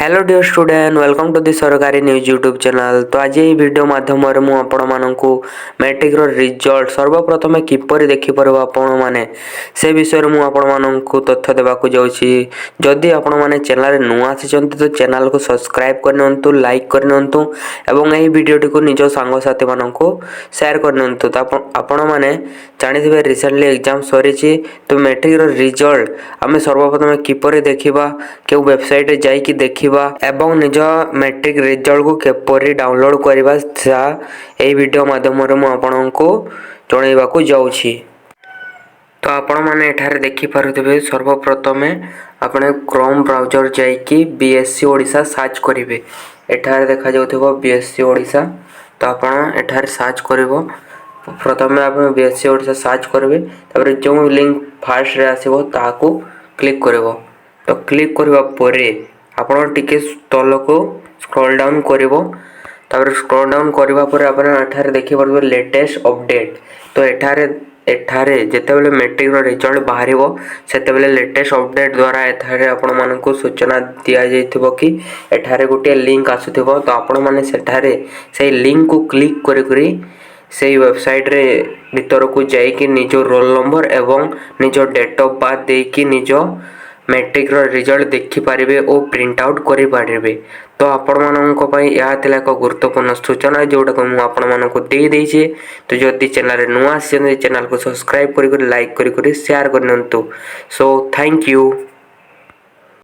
Hello dear student welcome to the सरकारी news YouTube channel. तो आज ये वीडियो माध्यम मु आपण माननकु मैट्रिक रो रिजल्ट सर्वप्रथम किपरि देखि परबो आपण माने से विषय मु आपण माननकु तथ्य देबा को जाउछि। जदि आपण माने चैनल रे नुआ आछिचंती तो चैनल को सब्सक्राइब करनंतु, लाइक करनंतु एवं एही वीडियोटी को निज सांग साथी माननकु शेयर करनंतु। तो आपण माने जानिथिबे रिसेंटली एग्जाम सरीछि तो मैट्रिक रो रिजल्ट आमे सर्वप्रथम किपरि देखिबा के वेबसाइट रे जाई कि देखिबा एवं निज मैट्रिक रिजल्ट को केपरि डाउनलोड करबा सा एही वीडियो माध्यम रे मु आपनको जणैबा को जाउछि। तो आपण माने एठारे देखि पारुथिबे सर्वप्रथमे आपने क्रोम ब्राउजर जाई कि बीएससी ओडिसा सर्च करिवे। एठारे देखा जाउथबो बीएससी ओडिसा। तो आपण एठारे सर्च करबो। प्रथमे आपण बीएससी ओडिसा सर्च करबे, तापर जो लिंक फर्स्ट रे आसीबो ताको क्लिक करबो। तो क्लिक करबा परे आपण टिके तल को स्क्रॉल डाउन करबो। तापर स्क्रॉल डाउन करबा परे आपण एठारे देखि परबो लेटेस्ट अपडेट। तो एठारे जेतेबेले मैट्रिक रो रिजल्ट बाहरिबो सेतेबेले लेटेस्ट अपडेट द्वारा एठारे आपण मानकु सूचना दिया जाइथिबो कि एठारे गोटे लिंक आसुथिबो। तो आपण माने सेठारे सेही लिंक को क्लिक करी से वेबसाइट रे भीतर को जाई कि निजो रोल नंबर एवं निजो डेट ऑफ बर्थ दे कि निजो मैट्रिक रो रिजल्ट देखि पारिबे ओ प्रिंट आउट करि पारिबे। तो आपण माननक पई या तिला एक गुरुत्वपूर्ण सूचना जोटा को मु आपण माननकु देई देइछे। तो जदि चैनल रे नुआ आछन चैनल को सब्सक्राइब करि लाइक करि शेयर करनंतु। So thank you.